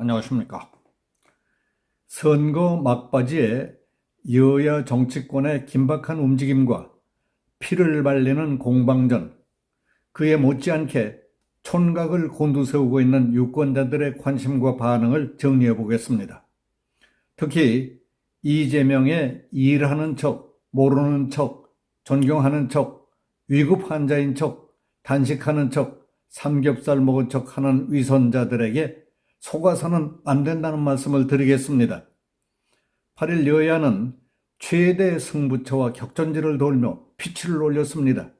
안녕하십니까. 선거 막바지에 여야 정치권의 긴박한 움직임과 피를 말리는 공방전, 그에 못지않게 촌각을 곤두세우고 있는 유권자들의 관심과 반응을 정리해 보겠습니다. 특히 이재명의 일하는 척, 모르는 척, 존경하는 척, 위급 환자인 척, 단식하는 척, 삼겹살 먹은 척 하는 위선자들에게 속아서는 안 된다는 말씀을 드리겠습니다. 8일 여야는 최대 승부처와 격전지를 돌며 피치를 올렸습니다.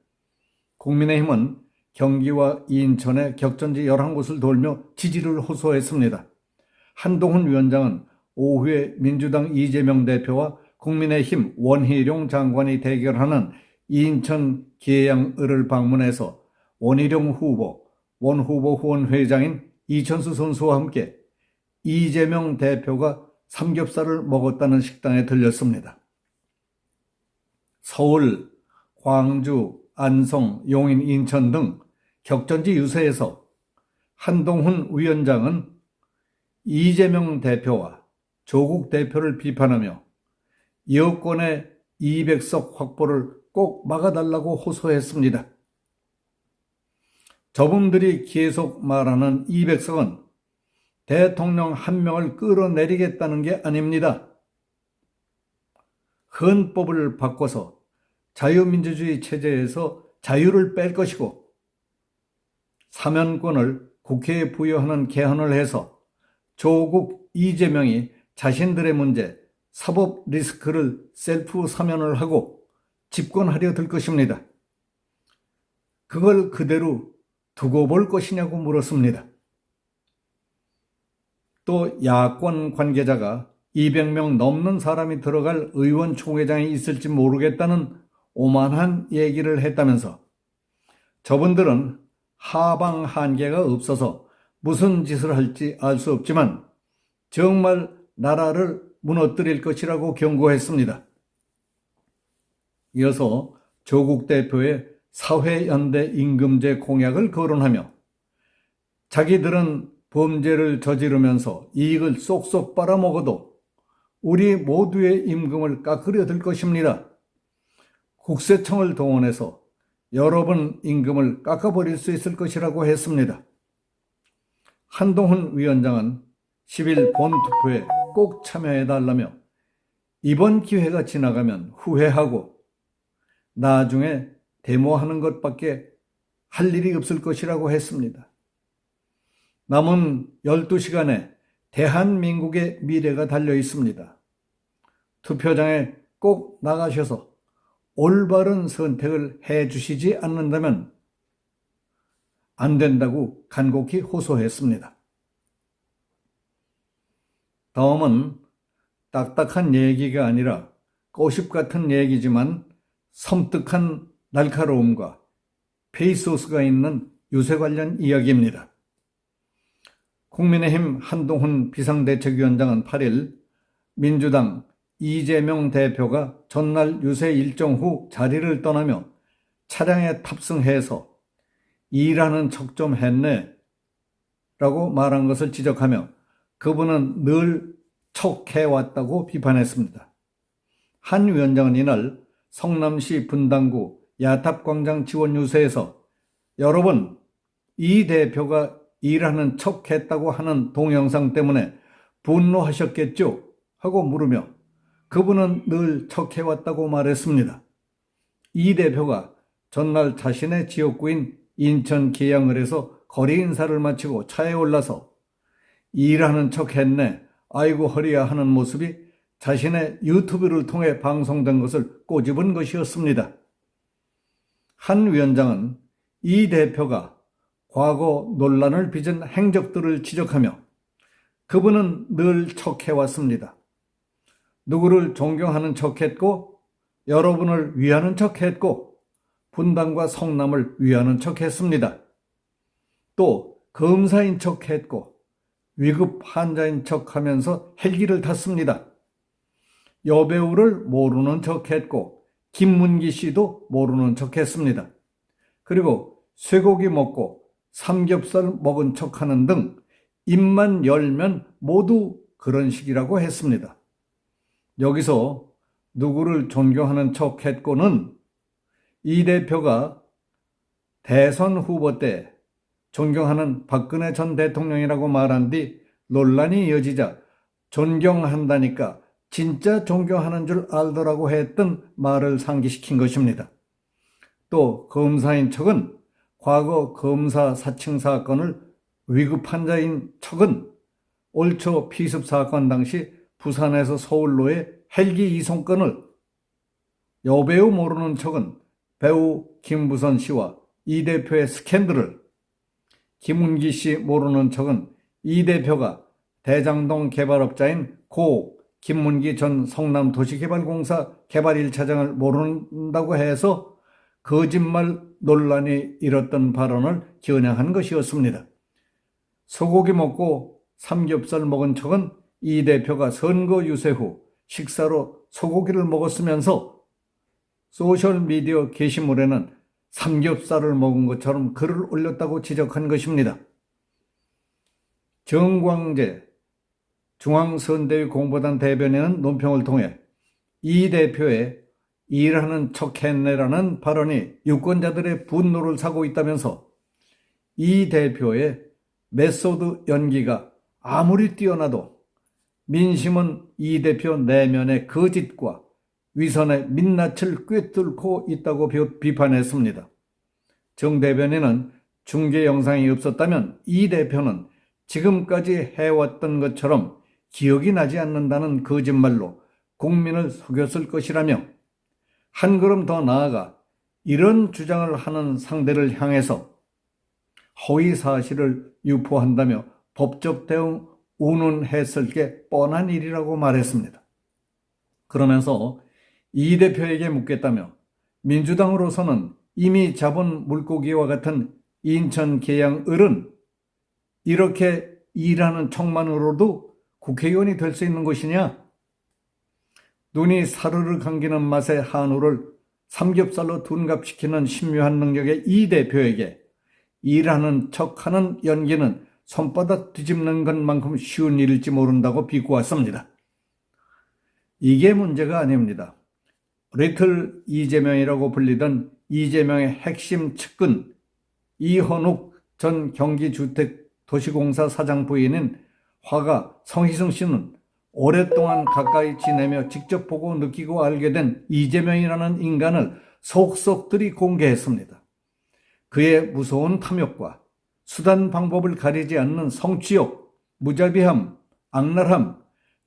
국민의힘은 경기와 인천의 격전지 11곳을 돌며 지지를 호소했습니다. 한동훈 위원장은 오후에 민주당 이재명 대표와 국민의힘 원희룡 장관이 대결하는 인천 계양을을 방문해서 원희룡 후보, 원 후보 후원 회장인 이천수 선수와 함께 이재명 대표가 삼겹살을 먹었다는 식당에 들렸습니다. 서울, 광주, 안성, 용인, 인천 등 격전지 유세에서 한동훈 위원장은 이재명 대표와 조국 대표를 비판하며 여권의 200석 확보를 꼭 막아달라고 호소했습니다. 저분들이 계속 말하는 200석은 대통령 한 명을 끌어내리겠다는 게 아닙니다. 헌법을 바꿔서 자유민주주의 체제에서 자유를 뺄 것이고 사면권을 국회에 부여하는 개헌을 해서 조국, 이재명이 자신들의 문제, 사법 리스크를 셀프 사면을 하고 집권하려 들 것입니다. 그걸 그대로 두고 볼 것이냐고 물었습니다. 또 야권 관계자가 200명 넘는 사람이 들어갈 의원총회장이 있을지 모르겠다는 오만한 얘기를 했다면서 저분들은 하방 한계가 없어서 무슨 짓을 할지 알 수 없지만 정말 나라를 무너뜨릴 것이라고 경고했습니다. 이어서 조국 대표의 사회연대 임금제 공약을 거론하며 자기들은 범죄를 저지르면서 이익을 쏙쏙 빨아먹어도 우리 모두의 임금을 깎으려 들 것입니다. 국세청을 동원해서 여러분 임금을 깎아버릴 수 있을 것이라고 했습니다. 한동훈 위원장은 10일 본투표에 꼭 참여해달라며 이번 기회가 지나가면 후회하고 나중에 데모하는 것밖에 할 일이 없을 것이라고 했습니다. 남은 12시간에 대한민국의 미래가 달려 있습니다. 투표장에 꼭 나가셔서 올바른 선택을 해 주시지 않는다면 안 된다고 간곡히 호소했습니다. 다음은 딱딱한 얘기가 아니라 고십 같은 얘기지만 섬뜩한 날카로움과 페이소스가 있는 유세 관련 이야기입니다. 국민의힘 한동훈 비상대책위원장은 8일 민주당 이재명 대표가 전날 유세 일정 후 자리를 떠나며 차량에 탑승해서 일하는 척 좀 했네 라고 말한 것을 지적하며 그분은 늘 척해왔다고 비판했습니다. 한 위원장은 이날 성남시 분당구 야탑광장 지원 유세에서 여러분, 이 대표가 일하는 척 했다고 하는 동영상 때문에 분노하셨겠죠? 하고 물으며 그분은 늘 척해왔다고 말했습니다. 이 대표가 전날 자신의 지역구인 인천 계양을에서 거리 인사를 마치고 차에 올라서 일하는 척 했네, 아이고 허리야 하는 모습이 자신의 유튜브를 통해 방송된 것을 꼬집은 것이었습니다. 한 위원장은 이 대표가 과거 논란을 빚은 행적들을 지적하며 그분은 늘 척해왔습니다. 누구를 존경하는 척했고 여러분을 위하는 척했고 분당과 성남을 위하는 척했습니다. 또 검사인 척했고 위급 환자인 척하면서 헬기를 탔습니다. 여배우를 모르는 척했고 김문기 씨도 모르는 척했습니다. 그리고 쇠고기 먹고 삼겹살 먹은 척하는 등 입만 열면 모두 그런 식이라고 했습니다. 여기서 누구를 존경하는 척 했고는 이 대표가 대선 후보 때 존경하는 박근혜 전 대통령이라고 말한 뒤 논란이 이어지자 존경한다니까 진짜 존경하는 줄 알더라고 했던 말을 상기시킨 것입니다. 또 검사인 척은 과거 검사 사칭 사건을 위급한 자인 척은 올 초 피습 사건 당시 부산에서 서울로의 헬기 이송건을, 여배우 모르는 척은 배우 김부선 씨와 이 대표의 스캔들을, 김은기 씨 모르는 척은 이 대표가 대장동 개발업자인 고 김문기 전 성남도시개발공사 개발 1차장을 모른다고 해서 거짓말 논란이 일었던 발언을 겨냥한 것이었습니다. 소고기 먹고 삼겹살 먹은 척은 이 대표가 선거 유세 후 식사로 소고기를 먹었으면서 소셜미디어 게시물에는 삼겹살을 먹은 것처럼 글을 올렸다고 지적한 것입니다. 정광재 중앙선대위 공보단 대변인은 논평을 통해 이 대표의 일하는 척했네라는 발언이 유권자들의 분노를 사고 있다면서 이 대표의 메소드 연기가 아무리 뛰어나도 민심은 이 대표 내면의 거짓과 위선의 민낯을 꿰뚫고 있다고 비판했습니다. 정 대변인은 중계 영상이 없었다면 이 대표는 지금까지 해왔던 것처럼 기억이 나지 않는다는 거짓말로 국민을 속였을 것이라며 한 걸음 더 나아가 이런 주장을 하는 상대를 향해서 허위 사실을 유포한다며 법적 대응 운운했을 게 뻔한 일이라고 말했습니다. 그러면서 이 대표에게 묻겠다며 민주당으로서는 이미 잡은 물고기와 같은 인천 계양을은 이렇게 일하는 척만으로도 국회의원이 될 수 있는 것이냐? 눈이 사르르 감기는 맛의 한우를 삼겹살로 둔갑시키는 신묘한 능력의 이 대표에게 일하는 척하는 연기는 손바닥 뒤집는 것만큼 쉬운 일일지 모른다고 비꼬았습니다. 이게 문제가 아닙니다. 리틀 이재명이라고 불리던 이재명의 핵심 측근 이헌욱 전 경기주택도시공사 사장 부인인 화가 성희승 씨는 오랫동안 가까이 지내며 직접 보고 느끼고 알게 된 이재명이라는 인간을 속속들이 공개했습니다. 그의 무서운 탐욕과 수단 방법을 가리지 않는 성취욕, 무자비함, 악랄함,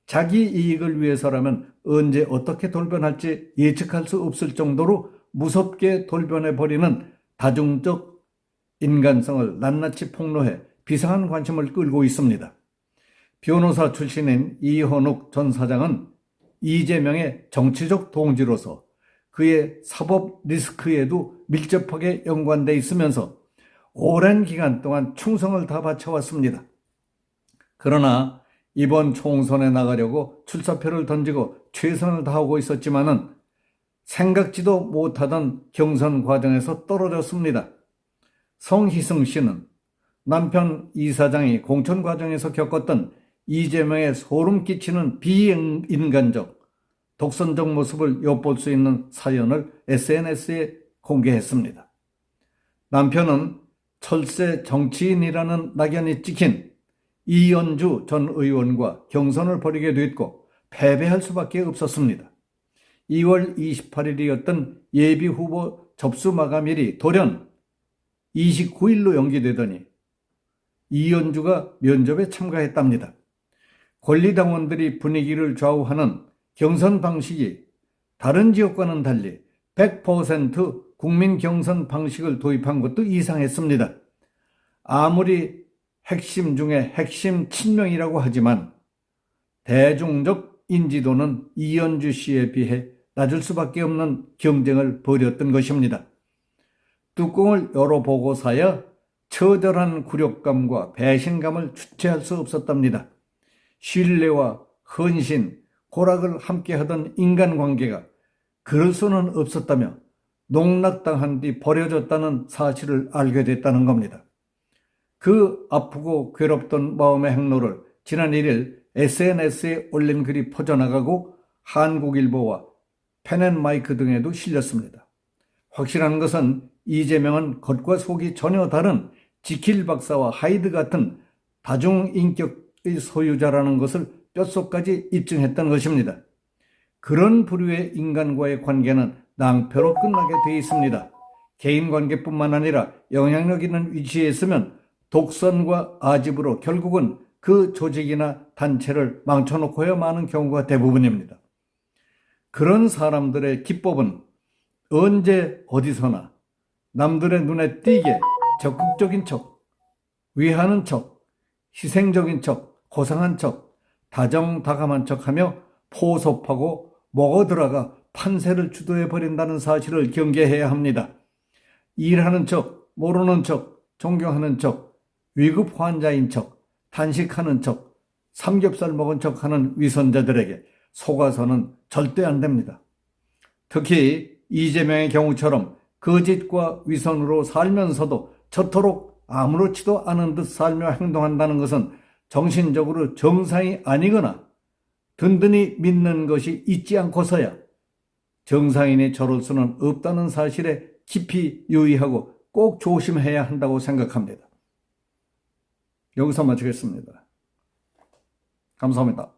자기 이익을 위해서라면 언제 어떻게 돌변할지 예측할 수 없을 정도로 무섭게 돌변해버리는 다중적 인간성을 낱낱이 폭로해 비상한 관심을 끌고 있습니다. 변호사 출신인 이헌욱 전 사장은 이재명의 정치적 동지로서 그의 사법 리스크에도 밀접하게 연관돼 있으면서 오랜 기간 동안 충성을 다 바쳐왔습니다. 그러나 이번 총선에 나가려고 출사표를 던지고 최선을 다하고 있었지만은 생각지도 못하던 경선 과정에서 떨어졌습니다. 성희승 씨는 남편 이 사장이 공천 과정에서 겪었던 이재명의 소름 끼치는 비인간적, 독선적 모습을 엿볼 수 있는 사연을 SNS에 공개했습니다. 남편은 철새 정치인이라는 낙연이 찍힌 이현주 전 의원과 경선을 벌이게 됐고 패배할 수밖에 없었습니다. 2월 28일이었던 예비후보 접수 마감일이 돌연 29일로 연기되더니 이현주가 면접에 참가했답니다. 권리당원들이 분위기를 좌우하는 경선 방식이 다른 지역과는 달리 100% 국민 경선 방식을 도입한 것도 이상했습니다. 아무리 핵심 중에 핵심 친명이라고 하지만 대중적 인지도는 이현주 씨에 비해 낮을 수밖에 없는 경쟁을 벌였던 것입니다. 뚜껑을 열어보고서야 처절한 굴욕감과 배신감을 주체할 수 없었답니다. 신뢰와 헌신, 고락을 함께하던 인간관계가 그럴 수는 없었다며 농락당한 뒤 버려졌다는 사실을 알게 됐다는 겁니다. 그 아프고 괴롭던 마음의 행로를 지난 1일 SNS에 올린 글이 퍼져나가고 한국일보와 펜앤마이크 등에도 실렸습니다. 확실한 것은 이재명은 겉과 속이 전혀 다른 지킬 박사와 하이드 같은 다중인격의 소유자라는 것을 뼛속까지 입증했던 것입니다. 그런 부류의 인간과의 관계는 낭패로 끝나게 돼 있습니다. 개인 관계뿐만 아니라 영향력 있는 위치에 있으면 독선과 아집으로 결국은 그 조직이나 단체를 망쳐놓고야 마는 경우가 대부분입니다. 그런 사람들의 기법은 언제 어디서나 남들의 눈에 띄게 적극적인 척, 위하는 척, 희생적인 척, 고상한 척, 다정다감한 척하며 포섭하고 먹어들어가 판세를 주도해버린다는 사실을 경계해야 합니다. 일하는 척, 모르는 척, 존경하는 척, 위급 환자인 척, 단식하는 척, 삼겹살 먹은 척하는 위선자들에게 속아서는 절대 안 됩니다. 특히 이재명의 경우처럼 거짓과 위선으로 살면서도 저토록 아무렇지도 않은 듯 살며 행동한다는 것은 정신적으로 정상이 아니거나 든든히 믿는 것이 있지 않고서야 정상인이 저럴 수는 없다는 사실에 깊이 유의하고 꼭 조심해야 한다고 생각합니다. 여기서 마치겠습니다. 감사합니다.